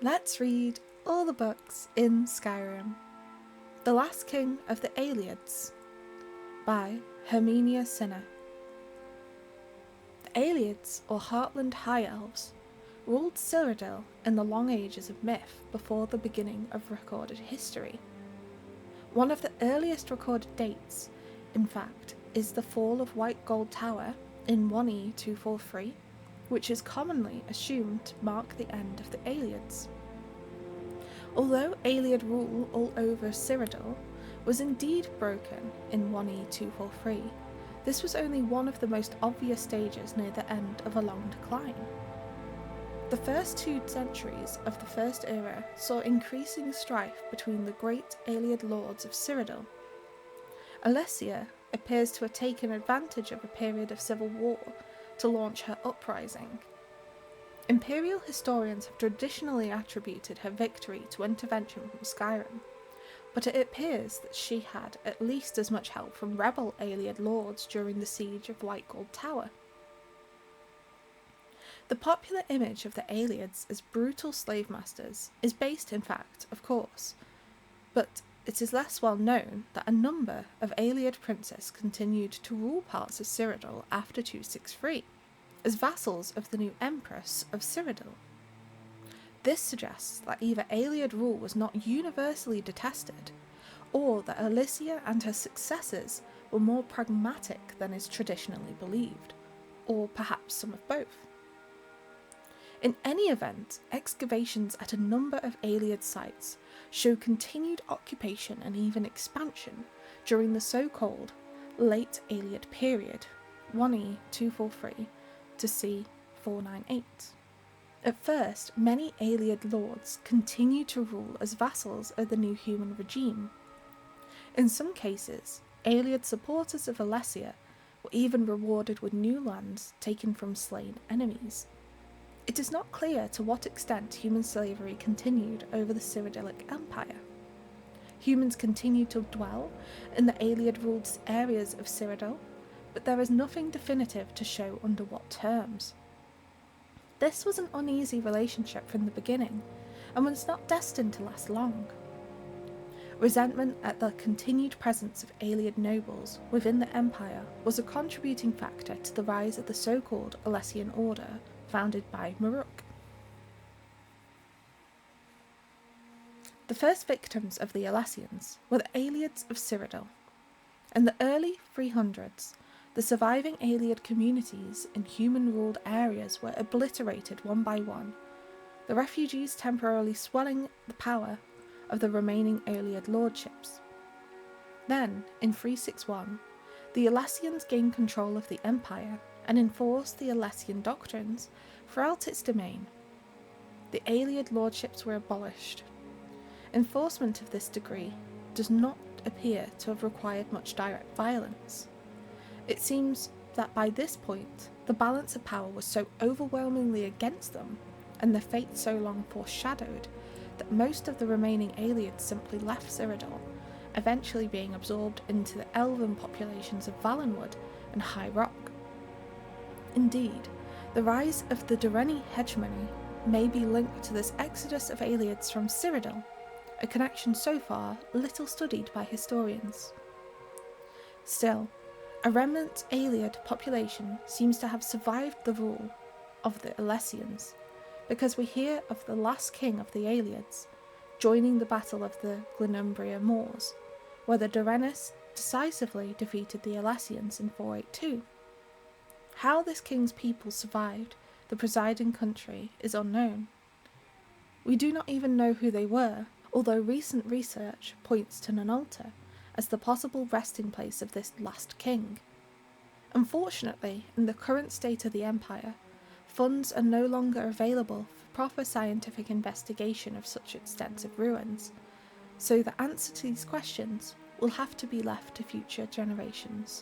Let's read all the books in Skyrim. The Last King of the Ayleids by Herminia Sinner. The Ayleids, or Heartland High Elves, ruled Cyrodiil in the long ages of myth before the beginning of recorded history. One of the earliest recorded dates, in fact, is the fall of White Gold Tower in 1E243, which is commonly assumed to mark the end of the Ayleids. Although Ayleid rule all over Cyrodiil was indeed broken in 1E243, this was only one of the most obvious stages near the end of a long decline. The first 2 centuries of the First Era saw increasing strife between the great Ayleid lords of Cyrodiil. Alessia appears to have taken advantage of a period of civil war to launch her uprising. Imperial historians have traditionally attributed her victory to intervention from Skyrim, but it appears that she had at least as much help from rebel Ayleid lords during the siege of White Gold Tower. The popular image of the Ayleids as brutal slave masters is based, in fact, of course, but it is less well known that a number of Ayleid princes continued to rule parts of Cyrodiil after 263, as vassals of the new Empress of Cyrodiil. This suggests that either Ayleid rule was not universally detested, or that Alessia and her successors were more pragmatic than is traditionally believed, or perhaps some of both. In any event, excavations at a number of Ayleid sites show continued occupation and even expansion during the so-called Late Ayleid period, 1E243 to C498. At first, many Ayleid lords continued to rule as vassals of the new human regime. In some cases, Ayleid supporters of Alessia were even rewarded with new lands taken from slain enemies. It is not clear to what extent human slavery continued over the Cyrodiilic Empire. Humans continued to dwell in the Ayleid-ruled areas of Cyrodiil, but there is nothing definitive to show under what terms. This was an uneasy relationship from the beginning, and was not destined to last long. Resentment at the continued presence of Ayleid nobles within the empire was a contributing factor to the rise of the so-called Alessian Order, founded by Maruk. The first victims of the Alessians were the Ayleids of Cyrodiil. In the early 300s, the surviving Ayleid communities in human-ruled areas were obliterated one by one, the refugees temporarily swelling the power of the remaining Ayleid lordships. Then, in 361, the Alessians gained control of the empire and enforced the Alessian doctrines throughout its domain. The Ayleid lordships were abolished. Enforcement of this decree does not appear to have required much direct violence. It seems that by this point, the balance of power was so overwhelmingly against them, and the fate so long foreshadowed, that most of the remaining Ayleids simply left Cyrodiil, eventually being absorbed into the elven populations of Valenwood and High Rock. Indeed, the rise of the Durrani hegemony may be linked to this exodus of Ayleids from Cyrodiil, a connection so far little studied by historians. Still, a remnant Ayleid population seems to have survived the rule of the Alessians, because we hear of the last king of the Ayleids joining the battle of the Glenumbria Moors, where the Durranis decisively defeated the Alessians in 482. How this king's people survived the presiding country is unknown. We do not even know who they were, although recent research points to Nonalta as the possible resting place of this last king. Unfortunately, in the current state of the empire, funds are no longer available for proper scientific investigation of such extensive ruins, so the answer to these questions will have to be left to future generations.